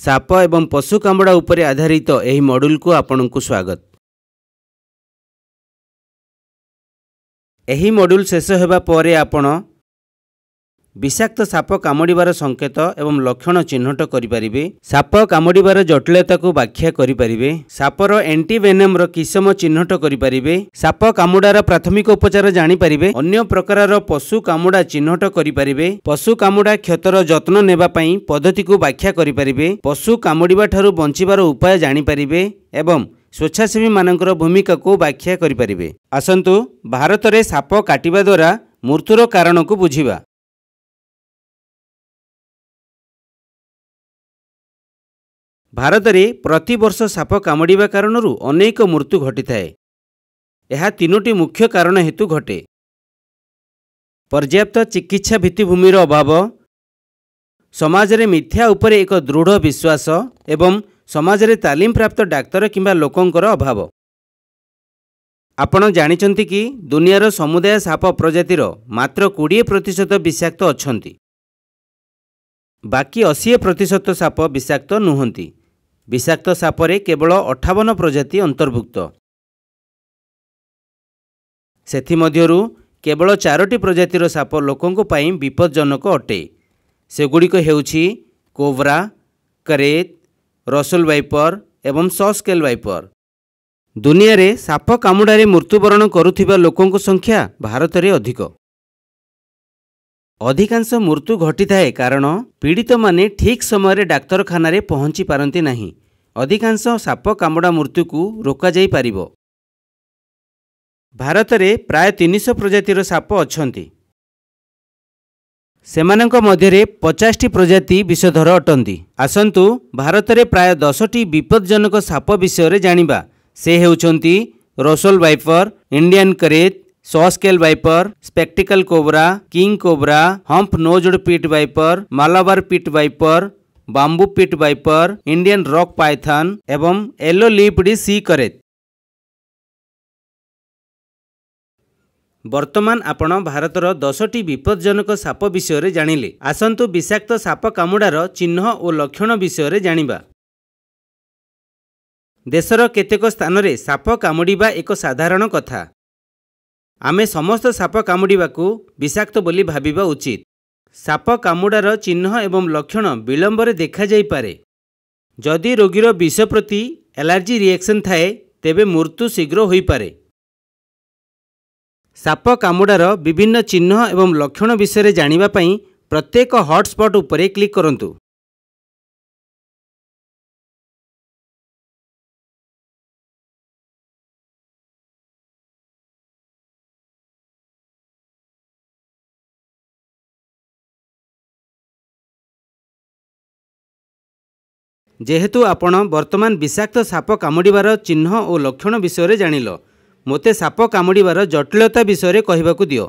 Shop एवं पशु कामुड़ा उपरे आधारित एही मॉड्यूल को आपनकु स्वागत। एही मॉड्यूल शेष हेबा परे आपण विषाक्त साप कामुड़ीबार संकेत एवं लक्षण चिन्हट करिपारिबे, साप कामुड़ीबार जटिलता को व्याख्या करिपारिबे, सापर एंटीवेनम रो किसम चिन्हट करिपारिबे, साप कामुड़ार प्राथमिक उपचार जानि पारिबे, अन्य प्रकार पशु कामुड़ा चिन्हट करिपारिबे, पशु कामुड़ा क्षतर जत्न नेबा पई पद्धति को व्याख्या करिपारिबे, पशु कामुड़ीबा ठारू बंचिबार उपाय जानि पारिबे एवं स्वेच्छासेवी मानकर भूमिका को व्याख्या करिपारिबे। आसंतु भारत रे साप काटिबा द्वारा मृत्युर कारण को बुझिबा। भारत में प्रति वर्ष साप कामुड़ा कारण अनेक मृत्यु घटी थाए। यह तीनोटी मुख्य कारण हेतु घटे। पर्याप्त चिकित्सा भित्तिभूमिर अभाव, समाज रे मिथ्या उपरे एक दृढ़ विश्वास एवं समाज रे तालीम प्राप्त डाक्तर किंबा लोकंकर अभाव। आपण जानिचंती कि दुनियार समुदाय साप प्रजातिर मात्र 20% विषाक्त अछंती, बाकी 80% साप विषाक्त नुहंती। विषाक्त सापरे केवल 58 प्रजाति अंतर्भुक्त। सेथिमध्यरु केवल 4टी प्रजातिर साप लोकंको पाई विपदजनक अटे। सेगुड़िक हेउछि कोबरा, करेत, रसल वाइपर एवं सस्केल वाइपर। दुनिया रे साप कामुड़ारे मृत्युवरण करुथिबा लोकंको संख्या भारत रे अधिक। अधिकांश मृत्यु घटी थाए कारण पीड़ित माने ठीक समय डाक्तरखाना रे पहुंची पारंती नहीं। अधिकांश साप कामुड़ा मृत्यु को रोका जाई पारिबो। भारत रे प्राय 300 प्रजातिर साप अछंती। सेमानंक मध्यरे 50टी प्रजाति विषधर अटंती। आसंतु भारत रे प्राय 10टी विपदजनक साप विषय रे जानिबा। से हेउचंती Russell viper, Indian krait, saw scaled viper, spectacled cobra, king cobra, hump nosed pit viper, Malabar pit viper, bamboo pit viper, Indian rock python एवं येलो लिप्ड सी करेत। वर्तमान आपण भारतर 10टी विपदजनक साप विषय रे जानिले। आसंतु विषाक्त साप कामुड़ार चिन्ह और लक्षण विषय रे जानिबा। देशर केतेक स्थान रे साप कामुड़ीबा एक साधारण कथा। आमे समस्त साप कामुड़ीबा को विषाक्त बोली भाबिबा उचित। साप कामुड़ार चिन्ह एवं लक्षण विलंबरे देखा जाई पारे। जदि रोगीर विष प्रति एलर्जी रिएक्शन थाए तेबे मृत्यु शीघ्र होई पारे। साप कामुड़ार विभिन्न चिन्ह एवं लक्षण विषय जानिबा पई प्रत्येक हॉटस्पॉट उपरे क्लिक करंतु। जेहेतु आपण वर्तमान विषाक्त साप कामुड़ीबार चिन्ह और लक्षण विषय जानिल, मोते साप कामुड़ीबार जटिलता विषय कहबाकू दियो।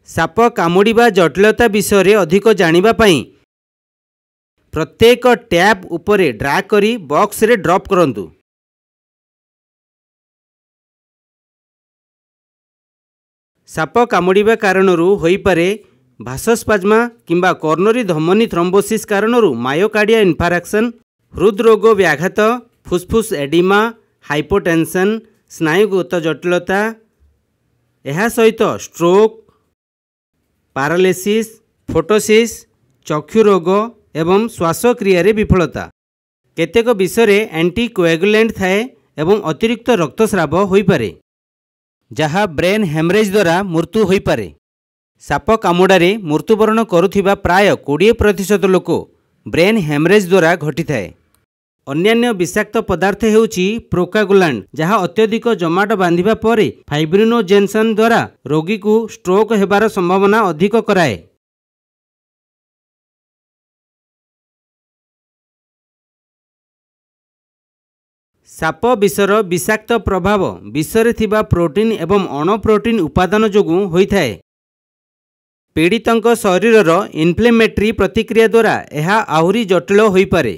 साप कामुड़ीबा जटिलता विषय अधिक जानिबा पई प्रत्येक टैब उपरे ड्रैग करी बॉक्स रे ड्रॉप करंतु। साप कामुड़ीबा कारणरू होई पारे भासस्पाज्मा किंबा कॉर्नरी धमनी थ्रोम्बोसिस कारणरू मायोकार्डिया इन्फारेक्शन, हृदरोग व्याघात, फुसफुस एडिमा, हाइपोटेंशन, स्नायुगत जटिलता, यह सहित स्ट्रोक, पैरालिसिस, फोटोसिस, चक्षु रोग एवं श्वासक्रिया रे विफलता। केतेक विषय एंटीकोएगुलेंट थाए एवं अतिरिक्त रक्तस्राव होई पारे, जहाँ ब्रेन हेमरेज द्वारा मृत्यु होई पारे। साप कामुड़ारे मृत्युवरण करुथिबा प्राय 20% लोक ब्रेन हेमरेज द्वारा घटी थाए। अन्यान्य विषाक्त पदार्थ हेउची प्रोकागुलांट, जहाँ अत्यधिक जमाट बांधिबा परे फाइब्रिनोजेंसन द्वारा रोगी को स्ट्रोक हेबार संभावना अधिक कराए। साप विषर विषाक्त प्रभाव विषरे थिबा प्रोटीन एवं अणप्रोटीन उपादान जोगु होई थाए। पीड़ितंक शरीरर इन्फ्लेमेटरी प्रतिक्रिया द्वारा यह आहुरी जटिल होई पारे।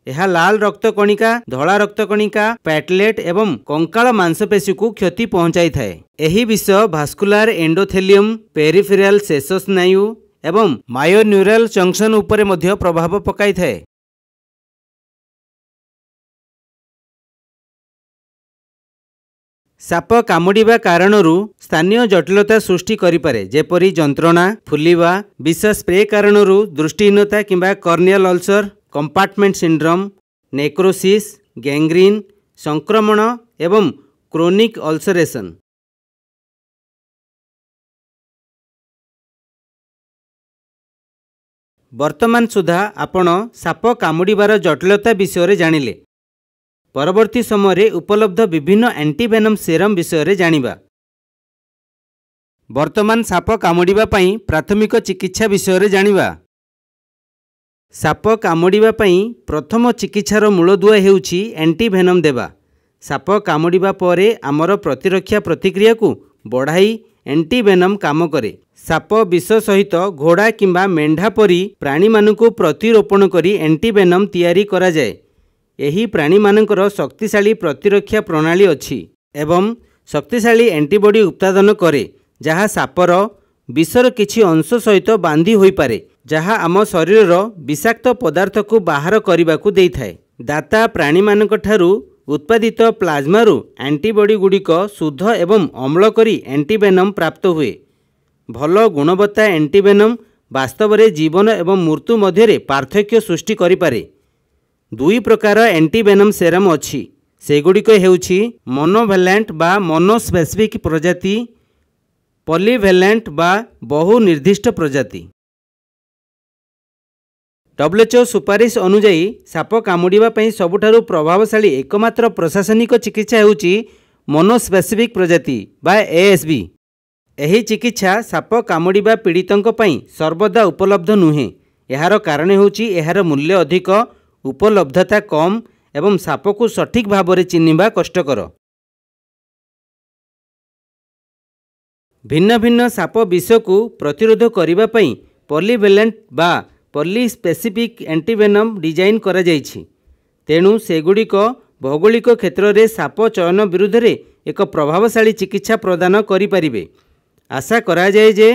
यह लाल रक्तकणिका, धला रक्तकणिका, पैटलेट एवं कंकाल मांसपेशी को क्षति पहुंचाई थाए। एही विष भास्कुलार एंडोथेलियम, पेरिफेरल शेष स्नायु एवं मायोन्यूरल जंक्शन उपरे मध्य प्रभाव पकाई थाए। साप कामुडिबा कारणरू स्थानीय जटिलता सृष्टि करिपारे, जेपरी जंत्रणा, फुलिबा, विष स्प्रे कारणरू दृष्टिहीनता किंबा corneal ulcer, compartment syndrome, necrosis, gangrene, संक्रमण एवं क्रोनिक अल्सरेशन। वर्तमान सुधा आपण साप कामुडिबार जटिलता विषय जानिले। परवर्ती समय उपलब्ध विभिन्न एंटीवेनम सेरम विषय जानिबा। वर्तमान साप कामुडिबा पई प्राथमिक चिकित्सा विषय जानिबा। साप कामुडिबा पई प्रथम चिकित्सार मूलदुआ हेउछि एंटीवेनम देबा। साप कामुडिबा परे आमर प्रतिरक्षा प्रतिक्रिया को बढ़ाई एंटीवेनम काम करे। साप विष सहित घोड़ा किंबा मेंढा परी प्राणी मानकु प्रतिरोपण करी एंटीवेनम तैयारी करा जाए। एही प्राणी मानकर शक्तिशाली प्रतिरक्षा प्रणाली अछि एवं शक्तिशाली एंटीबॉडी उत्पादन करे, जहाँ सापर विषर किछि अंश सहित बांधी होई पारे, जहाँ आम शरीर विषाक्त पदार्थ को बाहर करने को देई थाए। दाता प्राणी मानक ठारू उत्पादित प्लाज्मारू एंटीबॉडी गुड़िक शुद्ध एवं अम्ल करी एंटीवेनम प्राप्त हुए। भल गुणवत्ता एंटीवेनम वास्तव में जीवन एवं मृत्यु मध्य पार्थक्य सृष्टि करिपारे। दुई प्रकार एंटीवेनम सेरम अछि, सेगुड़िक हेउछि मोनोभैलेंट बा मोनोस्पेसिफिक प्रजाति, पॉलीभैलेंट बा बहु निर्दिष्ट प्रजाति। WHO सुपारिश अनुजाई साप कामुडिबा पई सबुठारु प्रभावशाली एकमात्र प्रशासनिक चिकित्सा हेउछि मोनोस्पेसिफिक प्रजाति बा ASB। एही चिकित्सा साप कामुडिबा पीड़ितंक पई सर्वदा उपलब्ध नुहे। एहार कारण हेउछि एहार मूल्य अधिक, उपलब्धता कम एवं साप को सठिक भाव में चिन्हिबा कष्टकर। भिन्न भिन्न साप विष को प्रतिरोध करिबा पई पॉलीवैलेंट बा पॉलीस्पेसिफिक एंटीवेनम डिजाइन करा जाइछि। तेणु सेगुड़िक भौगोलिक क्षेत्र में साप चयन विरुद्ध रे एक प्रभावशाली चिकित्सा प्रदान करिपारिबे। आशा करा जाए जे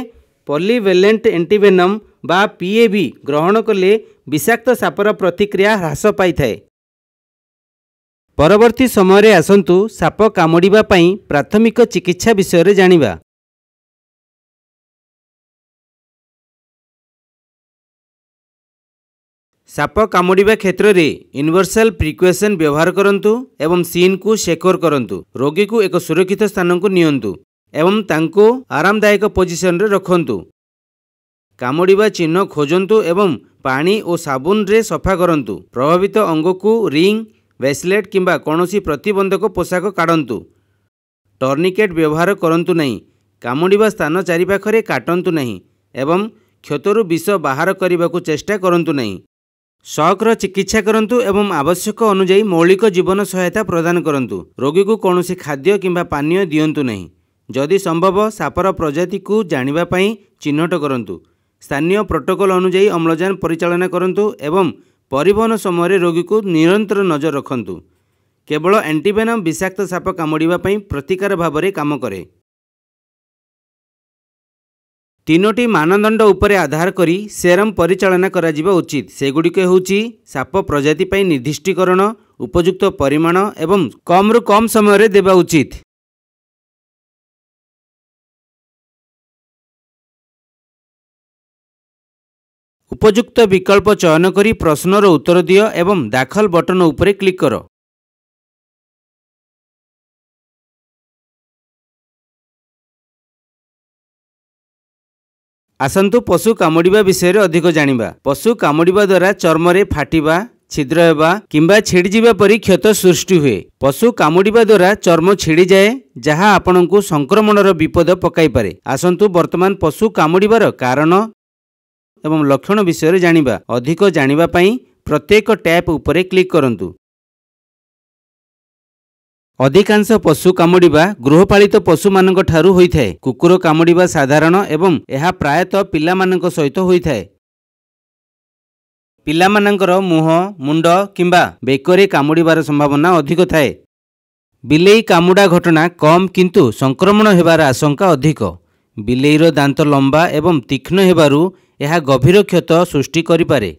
पॉलीवैलेंट एंटीवेनम बा PAV ग्रहण कले विषाक्त सापर प्रतिक्रिया ह्रास पाई थाए। परवर्ती समय आसंतु साप कामुडिबा पई प्राथमिक चिकित्सा विषय जानिबा। साप कामुडिबा क्षेत्र में यूनिवर्सल प्रिकॉशन व्यवहार करंतु एवं सीन को सेक्योर करंतु। रोगी को एक सुरक्षित स्थान को नियंतु एवं तांको आरामदायक पोजिशन रे रखंतु। कामुडिबा चिन्ह खोजंतु एवं पानी और साबुन रे सफा करंतु। प्रभावित अंग को रिंग, ब्रेसलेट किंबा कौनसी प्रतिबंधक पोशाक काढंतु। टर्निकेट व्यवहार करंतु नहीं। कामुडिबा स्थान चारिपाखरे काटंतु नहीं एवं क्षतरु विष बाहर करने को चेष्टा करंतु नहीं। शॉकर चिकित्सा करंतु एवं आवश्यक अनुजाई मौलिक जीवन सहायता प्रदान करंतु। रोगी को कौनसी खाद्य किंबा पानीय दियंतु नहीं। जदि संभव सापर प्रजाति को जानिबा पई चिन्हट करंतु। स्थानीय प्रोटोकॉल अनुजाई अम्लजान परिचालना करंतु एवं परिवहन समय रोगी को निरंतर नजर रखंतु। केवल एंटीवेनम विषाक्त साप कामुडिबा पई प्रतिकार भाव में काम करे। तीनोटी मानदंड उपरे आधार करी सेरम परिचालना करा जिबा उचित। सेगुड़िक हेउछि साप प्रजाति पई निर्दिष्टीकरण, उपयुक्त परिमाण एवं कम रु कम समय रे देबा उचित। उपयुक्त विकल्प चयन करी प्रश्नर उत्तर दियो एवं दाखल बटन उपरे क्लिक करो। आसंतु पशु कामुडिबा विषय अधिक जानिबा। पशु कामुडिबा द्वारा चर्म रे फाटिबा, छिद्र हेबा किंबा छिड़ी जिबा परी क्षत सृष्टि हुए। पशु कामुडिबा द्वारा चर्म छिड़ी जाए, जहाँ आपनकु संक्रमणर विपद पकाई पारे। आसंतु वर्तमान पशु कामुडिबार कारण एवं लक्षण विषय जानिबा। अधिक जानिबा पई प्रत्येक टैब उपरे क्लिक करंतु। अधिकांश पशु कामुडिबा गृहपालित पशु मानक ठारू होइथाए। कुकुर कामुडिबा साधारण एवं यह प्रायतः पिला मानक सहित होइथाए। पिला मानकर मुह, मुंड किंबा बेकरे कामुडिबार संभावना अधिक थाए। बिलेई कामुडा घटना कम किंतु संक्रमण हेबार आशंका अधिक। बिलेईर दांत लंबा एवं तीक्ष्ण हेबारु यह गभीर क्षत सृष्टि करिपारे।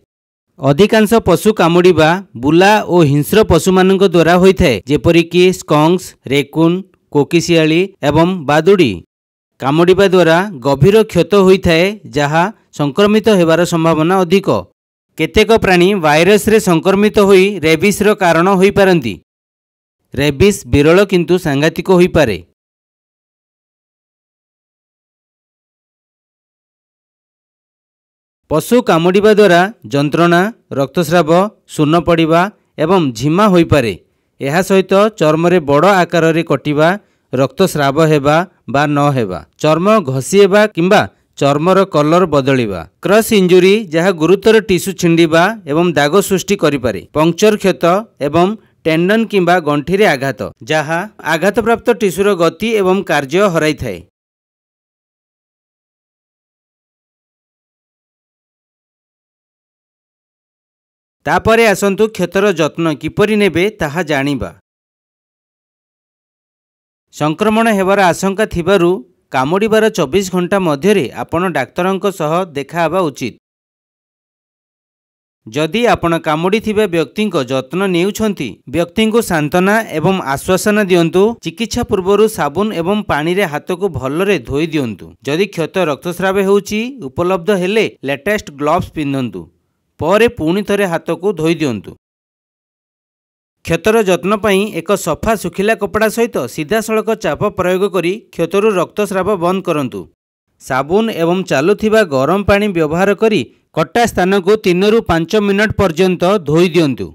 अधिकांश पशु कामुडिबा बुला और हिंस्र पशु मानक द्वारा होइथाए, जेपरिक स्कंक्स, रेकुन, କୋକିଶିଆଳି ଏବଂ ବାଦୁଡ଼ି କାମୁଡ଼ିବା ଦ୍ୱାରା ଗଭୀର କ୍ଷତ ହୋଇଥାଏ, ଯାହା ସଂକ୍ରମିତ ହେବାର ସମ୍ଭାବନା ଅଧିକ। କେତେକ ପ୍ରାଣୀ ଭାଇରସରେ ସଂକ୍ରମିତ ହୋଇ ରେବିସ୍ର କାରଣ ହୋଇପାରନ୍ତି। ରେବିସ୍ ବିରଳ କିନ୍ତୁ ସାଂଘାତିକ ହୋଇପାରେ। ପଶୁ କାମୁଡ଼ିବା ଦ୍ୱାରା ଯନ୍ତ୍ରଣା, ରକ୍ତସ୍ରାବ, ଶୂନ ପଡ଼ିବା ଏବଂ ଝିମା ହୋଇପାରେ। ଏହା ସହିତ ଚର୍ମରେ ବଡ଼ ଆକାରରେ କଟିବା, ରକ୍ତସ୍ରାବ ହେବା ବା ନ ହେବା, ଚର୍ମ ଘଷି ହେବା କିମ୍ବା ଚର୍ମର କଲର ବଦଳିବା, କ୍ରସ୍ ଇଞ୍ଜୁରି ଯାହା ଗୁରୁତର ଟିସ୍ୟୁ ଛିଣ୍ଡିବା ଏବଂ ଦାଗ ସୃଷ୍ଟି କରିପାରେ, ପଙ୍କ୍ଚର କ୍ଷତ ଏବଂ ଟେଣ୍ଡନ କିମ୍ବା ଗଣ୍ଠିରେ ଆଘାତ, ଯାହା ଆଘାତପ୍ରାପ୍ତ ଟିସ୍ୟୁର ଗତି ଏବଂ କାର୍ଯ୍ୟ ହରାଇଥାଏ। ତାପରେ ଆସନ୍ତୁ କ୍ଷତର ଯତ୍ନ କିପରି ନେବେ ତାହା ଜାଣିବା। ସଂକ୍ରମଣ ହେବାର ଆଶଙ୍କା ଥିବାରୁ କାମୁଡ଼ିବାର 24 ଘଣ୍ଟା ମଧ୍ୟରେ ଆପଣ ଡାକ୍ତରଙ୍କ ସହ ଦେଖା ହେବା ଉଚିତ। ଯଦି ଆପଣ କାମୁଡ଼ିଥିବା ବ୍ୟକ୍ତିଙ୍କ ଯତ୍ନ ନେଉଛନ୍ତି, ବ୍ୟକ୍ତିଙ୍କୁ ସାନ୍ତ୍ୱନା ଏବଂ ଆଶ୍ୱାସନା ଦିଅନ୍ତୁ। ଚିକିତ୍ସା ପୂର୍ବରୁ ସାବୁନ ଏବଂ ପାଣିରେ ହାତକୁ ଭଲରେ ଧୋଇ ଦିଅନ୍ତୁ। ଯଦି କ୍ଷତ ରକ୍ତସ୍ରାବ ହେଉଛି, ଉପଲବ୍ଧ ହେଲେ ଲେଟେଷ୍ଟ ଗ୍ଲୋଭ୍ସ ପିନ୍ଧନ୍ତୁ। ପରେ ପୁଣି ଥରେ ହାତକୁ ଧୋଇ ଦିଅନ୍ତୁ। କ୍ଷତର ଯତ୍ନ ପାଇଁ ଏକ ସଫା ଶୁଖିଲା କପଡ଼ା ସହିତ ସିଧାସଳଖ ଚାପ ପ୍ରୟୋଗ କରି କ୍ଷତରୁ ରକ୍ତସ୍ରାବ ବନ୍ଦ କରନ୍ତୁ। ସାବୁନ ଏବଂ ଚାଲୁଥିବା ଗରମ ପାଣି ବ୍ୟବହାର କରି କଟା ସ୍ଥାନକୁ 3 ରୁ 5 ମିନିଟ୍ ପର୍ଯ୍ୟନ୍ତ ଧୋଇ ଦିଅନ୍ତୁ।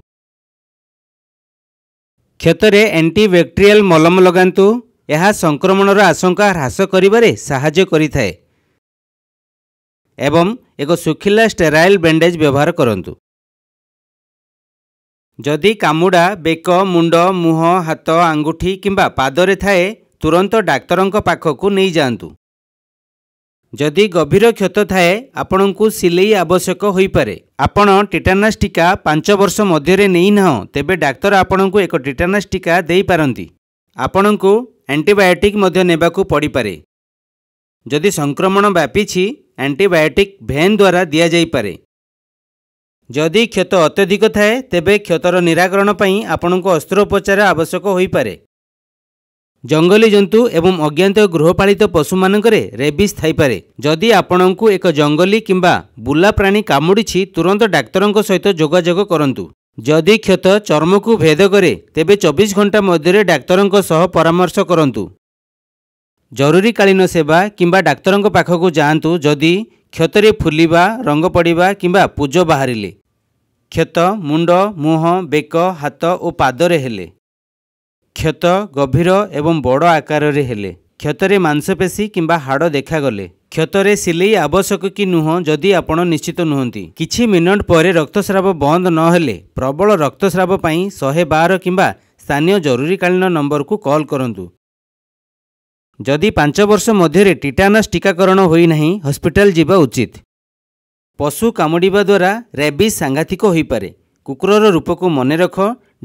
କ୍ଷତରେ ଆଣ୍ଟିବ୍ୟାକ୍ଟେରିଆଲ ମଲମ ଲଗାନ୍ତୁ। ଏହା ସଂକ୍ରମଣର ଆଶଙ୍କା ହ୍ରାସ କରିବାରେ ସାହାଯ୍ୟ କରିଥାଏ। ଏବଂ ଏକ ଶୁଖିଲା ଷ୍ଟେରାଇଲ୍ ବ୍ୟାଣ୍ଡେଜ୍ ବ୍ୟବହାର କରନ୍ତୁ। ଯଦି କାମୁଡ଼ା ବେକ, ମୁଣ୍ଡ, ମୁହଁ, ହାତ, ଆଙ୍ଗୁଠି କିମ୍ବା ପାଦରେ ଥାଏ, ତୁରନ୍ତ ଡାକ୍ତରଙ୍କ ପାଖକୁ ନେଇଯାଆନ୍ତୁ। ଯଦି ଗଭୀର କ୍ଷତ ଥାଏ, ଆପଣଙ୍କୁ ସିଲେଇ ଆବଶ୍ୟକ ହୋଇପାରେ। ଆପଣ ଟିଟାନସ୍ ଟିକା 5 ବର୍ଷ ମଧ୍ୟରେ ନେଇନାହଁ, ତେବେ ଡାକ୍ତର ଆପଣଙ୍କୁ ଏକ ଟିଟାନସ୍ ଟିକା ଦେଇପାରନ୍ତି। ଆପଣଙ୍କୁ ଆଣ୍ଟିବାୟୋଟିକ୍ ମଧ୍ୟ ନେବାକୁ ପଡ଼ିପାରେ। ଯଦି ସଂକ୍ରମଣ ବ୍ୟାପିଛି, ଆଣ୍ଟିବାୟୋଟିକ୍ ଭେନ୍ ଦ୍ୱାରା ଦିଆଯାଇପାରେ। ଯଦି କ୍ଷତ ଅତ୍ୟଧିକ ଥାଏ, ତେବେ କ୍ଷତର ନିରାକରଣ ପାଇଁ ଆପଣଙ୍କୁ ଅସ୍ତ୍ରୋପଚାର ଆବଶ୍ୟକ ହୋଇପାରେ। ଜଙ୍ଗଲୀ ଜନ୍ତୁ ଏବଂ ଅଜ୍ଞାତ ଗୃହପାଳିତ ପଶୁମାନଙ୍କରେ ରେବିସ୍ ଥାଇପାରେ। ଯଦି ଆପଣଙ୍କୁ ଏକ ଜଙ୍ଗଲୀ କିମ୍ବା ବୁଲା ପ୍ରାଣୀ କାମୁଡ଼ିଛି, ତୁରନ୍ତ ଡାକ୍ତରଙ୍କ ସହିତ ଯୋଗାଯୋଗ କରନ୍ତୁ। ଯଦି କ୍ଷତ ଚର୍ମକୁ ଭେଦ କରେ, ତେବେ 24 ଘଣ୍ଟା ମଧ୍ୟରେ ଡାକ୍ତରଙ୍କ ସହ ପରାମର୍ଶ କରନ୍ତୁ। ଜରୁରୀକାଳୀନ ସେବା କିମ୍ବା ଡାକ୍ତରଙ୍କ ପାଖକୁ ଯାଆନ୍ତୁ ଯଦି କ୍ଷତରେ ଫୁଲିବା, ରଙ୍ଗ ପଡ଼ିବା କିମ୍ବା ପୁଜ ବାହାରିଲେ। କ୍ଷତ ମୁଣ୍ଡ, ମୁହଁ, ବେକ, ହାତ ଓ ପାଦରେ ହେଲେ। କ୍ଷତ ଗଭୀର ଏବଂ ବଡ଼ ଆକାରରେ ହେଲେ। କ୍ଷତରେ ମାଂସପେଶୀ କିମ୍ବା ହାଡ଼ ଦେଖାଗଲେ। କ୍ଷତରେ ସିଲେଇ ଆବଶ୍ୟକ କି ନୁହଁ ଯଦି ଆପଣ ନିଶ୍ଚିତ ନୁହନ୍ତି। କିଛି ମିନିଟ୍ ପରେ ରକ୍ତସ୍ରାବ ବନ୍ଦ ନ ହେଲେ, ପ୍ରବଳ ରକ୍ତସ୍ରାବ ପାଇଁ 112 କିମ୍ବା ସ୍ଥାନୀୟ ଜରୁରୀକାଳୀନ ନମ୍ବରକୁ କଲ୍ କରନ୍ତୁ। ଯଦି 5 ବର୍ଷ ମଧ୍ୟରେ ଟିଟାନସ୍ ଟିକାକରଣ ହୋଇନାହିଁ, ହସ୍ପିଟାଲ ଯିବା ଉଚିତ। ପଶୁ କାମୁଡ଼ିବା ଦ୍ୱାରା ରେବିସ୍ ସାଂଘାତିକ ହୋଇପାରେ। କୁକୁରର ରୂପକୁ ମନେ ରଖ,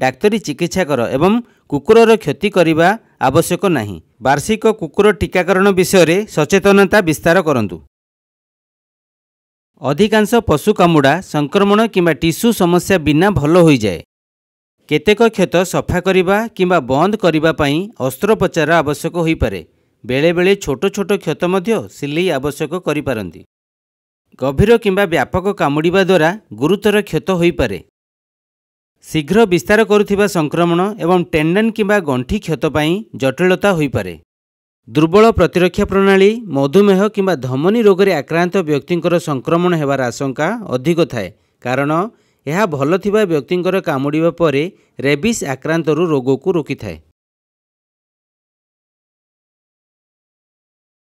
ଡାକ୍ତରୀ ଚିକିତ୍ସା କର ଏବଂ କୁକୁରର କ୍ଷତି କରିବା ଆବଶ୍ୟକ ନାହିଁ। ବାର୍ଷିକ କୁକୁର ଟିକାକରଣ ବିଷୟରେ ସଚେତନତା ବିସ୍ତାର କରନ୍ତୁ। ଅଧିକାଂଶ ପଶୁ କାମୁଡ଼ା ସଂକ୍ରମଣ କିମ୍ବା ଟିସ୍ୟୁ ସମସ୍ୟା ବିନା ଭଲ ହୋଇଯାଏ। କେତେକ କ୍ଷତ ସଫା କରିବା କିମ୍ବା ବନ୍ଦ କରିବା ପାଇଁ ଅସ୍ତ୍ରୋପଚାର ଆବଶ୍ୟକ ହୋଇପାରେ। ବେଳେବେଳେ ଛୋଟ ଛୋଟ କ୍ଷତ ମଧ୍ୟ ସିଲେଇ ଆବଶ୍ୟକ କରିପାରନ୍ତି। ଗଭୀର କିମ୍ବା ବ୍ୟାପକ କାମୁଡ଼ିବା ଦ୍ୱାରା ଗୁରୁତର କ୍ଷତ ହୋଇପାରେ। ଶୀଘ୍ର ବିସ୍ତାର କରୁଥିବା ସଂକ୍ରମଣ ଏବଂ ଟେଣ୍ଡନ କିମ୍ବା ଗଣ୍ଠି କ୍ଷତ ପାଇଁ ଜଟିଳତା ହୋଇପାରେ। ଦୁର୍ବଳ ପ୍ରତିରକ୍ଷା ପ୍ରଣାଳୀ, ମଧୁମେହ କିମ୍ବା ଧମନୀ ରୋଗରେ ଆକ୍ରାନ୍ତ ବ୍ୟକ୍ତିଙ୍କର ସଂକ୍ରମଣ ହେବାର ଆଶଙ୍କା ଅଧିକ ଥାଏ, କାରଣ ଏହା ଭଲ ଥିବା ବ୍ୟକ୍ତିଙ୍କର କାମୁଡ଼ିବା ପରେ ରେବିସ୍ ଆକ୍ରାନ୍ତରୁ ରୋଗକୁ ରୋକିଥାଏ।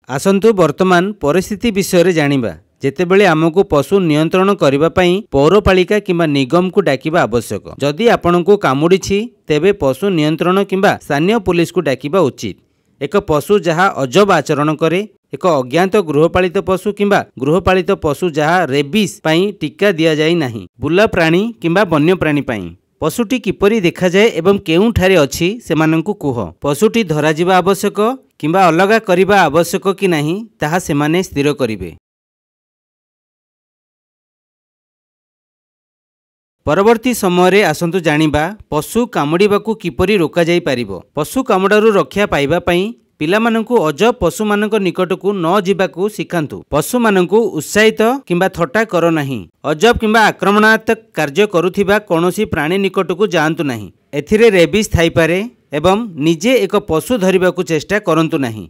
ଆସନ୍ତୁ ବର୍ତ୍ତମାନ ପରିସ୍ଥିତି ବିଷୟରେ ଜାଣିବା, ଯେତେବେଳେ ଆମକୁ ପଶୁ ନିୟନ୍ତ୍ରଣ କରିବା ପାଇଁ ପୌରପାଳିକା କିମ୍ବା ନିଗମକୁ ଡାକିବା ଆବଶ୍ୟକ। ଯଦି ଆପଣଙ୍କୁ କାମୁଡ଼ିଛି, ତେବେ ପଶୁ ନିୟନ୍ତ୍ରଣ କିମ୍ବା ସ୍ଥାନୀୟ ପୁଲିସକୁ ଡାକିବା ଉଚିତ। ଏକ ପଶୁ ଯାହା ଅଜବ ଆଚରଣ କରେ, ଏକ ଅଜ୍ଞାତ ଗୃହପାଳିତ ପଶୁ କିମ୍ବା ଗୃହପାଳିତ ପଶୁ ଯାହା ରେବିସ୍ ପାଇଁ ଟିକା ଦିଆଯାଇ ନାହିଁ, ବୁଲା ପ୍ରାଣୀ କିମ୍ବା ବନ୍ୟପ୍ରାଣୀ ପାଇଁ। ପଶୁଟି କିପରି ଦେଖାଯାଏ ଏବଂ କେଉଁଠାରେ ଅଛି ସେମାନଙ୍କୁ କୁହ। ପଶୁଟି ଧରାଯିବା ଆବଶ୍ୟକ କିମ୍ବା ଅଲଗା କରିବା ଆବଶ୍ୟକ କି ନାହିଁ ତାହା ସେମାନେ ସ୍ଥିର କରିବେ। परवर्ती समय आसंतु जानिबा पशु कामुड़िबाकू किपरि रोका जाई परिबो। पशु कामुड़ारू रक्षा पाइबा पई पिलामानंकु अजब पशुमानंक निकटकू न जिबाकू शिखांतु। पशुमानंकु उत्साहित किंबा थट्टा करो नाही। अजब किंबा आक्रमणात्मक कार्य करुथिबा कौनसी प्राणी निकटकू जाआंतु नाही। एथिरे रेबिस थाइपारे एवं निजे एक पशु धरिबाकू चेष्टा करंतु नाही।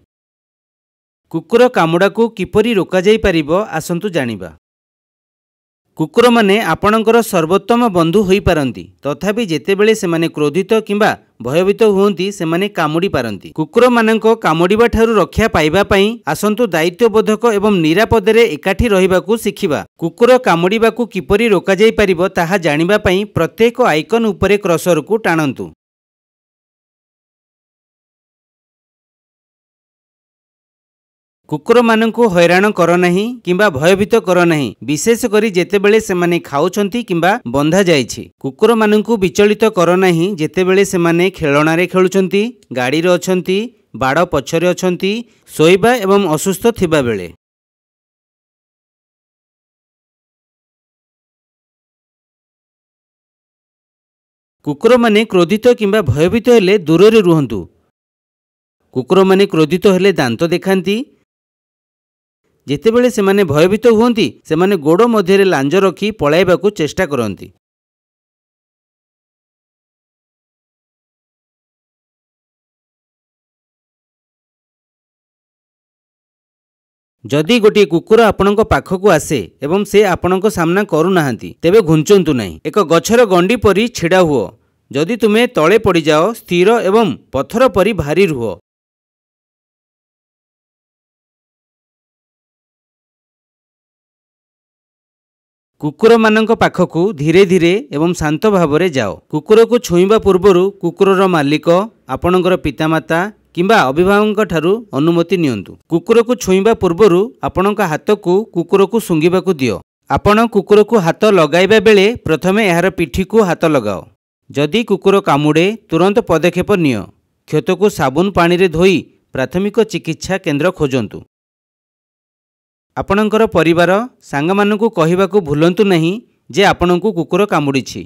कुकुर कामुड़ाकू किपरि रोका जाई परिबो आसंतु जानिबा। कुकुर माने आपणकर सर्वोत्तम बंधु होई पारंती, तथापि जेतेबेले सेमाने क्रोधित किंबा भयभीत हुअंती सेमाने कामुड़ी पारंती। कुकुर मानंको कामुड़िबा ठारू रक्षा पाइबा पई आसंतु दायित्वबोधक एवं निरापदरे एकाठी रहिबाकू शिखिबा। कुकुर कामुड़िबाकू किपरि रोका जाई परिबो ताहा जानिबा पई प्रत्येक आइकन उपरे क्रसरकू टाणंतु। कुकुर मानंकु हैरान कर नाही किंबा भयभीत कर नाही, विशेष करी जेतेबेले सेमाने खाउछंती किंबा बंधा जाइछि। कुकुर मानंकु विचलित कर नाही जेतेबेले सेमाने खेलणारे खेलुछंती, गाड़ीरे अछंती, बाड़ पछरे अछंती, सोइबा एवं असुस्थ थिबा बेले। कुकुर माने क्रोधित किंबा भयभीत हेले दूर रुहंतु। कुकुर माने क्रोधित हेले दांत देखांती। जेतेबेले सेमाने भयभीत हुअंती सेमाने गोड़ मध्यरे लांज रखी पलाइबाकू चेष्टा करंती। जदि गोटे कुकुर आपणक पाखकू आसे एवं से आपणक सामना करू नाहांती तेबे घुंचंतु नाही। एक गछर गंडी परी छिड़ा हुओ। जदि तुमे तळे पड़ी जाओ स्थिर एवं पत्थर परी भारी रुह। कुकुर मानंक पाखकू धीरे धीरे एवं शांत भावरे जाओ। कुकुर को छुईबा पूर्वरु कुकुरर मालिक, आपणकर पितामाता किंबा अभिभावक ठारू अनुमति नियंतु। कुकुर को छुईबा पूर्वरु आपणक हाथ को कुकुर को सुंघिबाकू दियो। आपण कुकुर को हाथ लगाइबा बेले प्रथमे एहार पिठी को हाथ लगाओ। जदि कुकुर कामुड़े तुरंत पदक्षेप नियो। क्षत को साबुन पानी रे धोई प्राथमिक चिकित्सा केंद्र खोजंतु। आपणकर परिवार सांगमानंकु कहिबाकू भूलंतु नहीं जे आपणंकु कुकुर कामुड़िछि।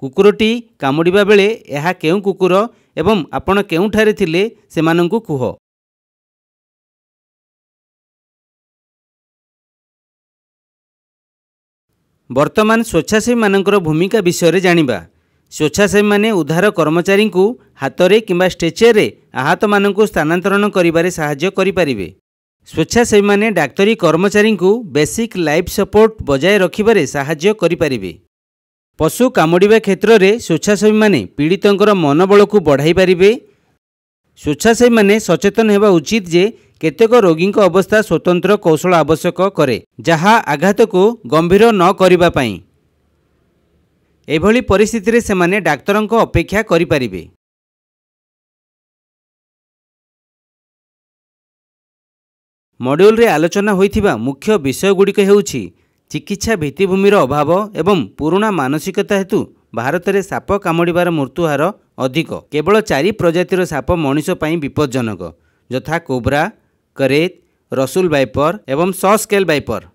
कुकुरटी कामुड़िबा बेले एहा केउ कुकुर एवं आपण केउठारे थिले सेमानंकु कुह। वर्तमान स्वेच्छासेवी मानंकर भूमिका विषय रे जानिबा। स्वेच्छासेवी माने उद्धार कर्मचारी को हाथरे किंबा स्ट्रेचर रे आहत मानंकु स्थानांतरण करिबारे सहाय्य करि परिबे। स्वेच्छासेवी माने डाक्तरी कर्मचारी को बेसिक लाइफ सपोर्ट बजाय रखिबारे सहाय्य करि परिबे। पशु कामुड़िबा क्षेत्र में स्वेच्छासेवी माने पीड़ितंकर मनोबल को बढ़ाई पारिबे। स्वेच्छासेवी माने सचेतन हेबा उचित जे केतेक रोगी अवस्था स्वतंत्र कौशल आवश्यक करे जहा आघात को गंभीर न करिबा पई। एभली परिस्थिति रे सेमाने डाक्तरंक अपेक्षा करि पारिबे। मॉड्यूल रे आलोचना होइथिबा मुख्य विषय गुड़िक हेउछि चिकित्सा भित्तिभूमिर अभाव एवं पुराणा मानसिकता हेतु भारत में साप कामुड़िबार मृत्युहार अधिक। केवल 4 प्रजातिर साप मनुष्य पई विपज्जनक, यथा कोब्रा, करेत, रसुल वाइपर एवं सस्केल वाइपर।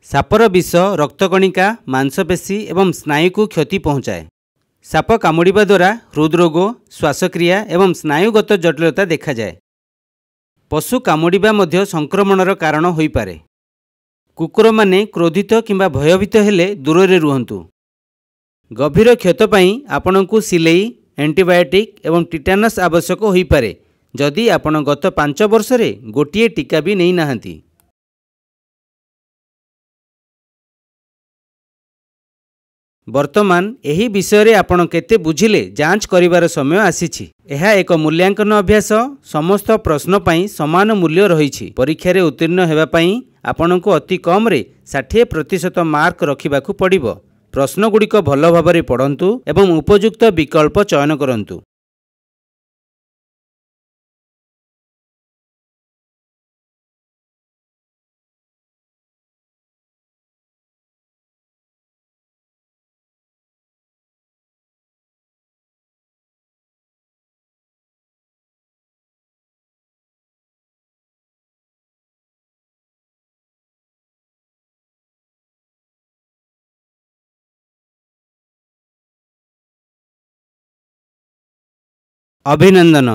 सापर विष रक्तकणिका, मांसपेशी एवं स्नायु को क्षति पहुँचाए। साप कामुड़िबा द्वारा हृदरोग, श्वासक्रिया एवं स्नायुगत जटिलता देखा जाए। पशु कामुड़िबा मध्य संक्रमणर कारण होई पारे। कुकुर माने क्रोधित किंबा भयभीत हेले दूर रे रुहंतु। गभीर क्षत पई आपनकु सिलेई, एंटीबायोटिक एवं टिटानस आवश्यक होई पारे जदि आपण गत 5 वर्ष रे गोटिए टीका भी नहीं नाहंती। वर्तमान एही विषय रे आपण केते बुझिले जांच करिवार समय आसीछि। एहा एक मूल्यांकन अभ्यास। समस्त प्रश्न पई समान मूल्य रहिछि। परीक्षा रे उत्तीर्ण हेबा पई आपणको अति कम रे 60% मार्क रखिबाकू पड़िबो। प्रश्न गुड़िक भल भाबरे पढ़ंतु एवं उपयुक्त विकल्प चयन करंतु। ଅଭିନନ୍ଦନ।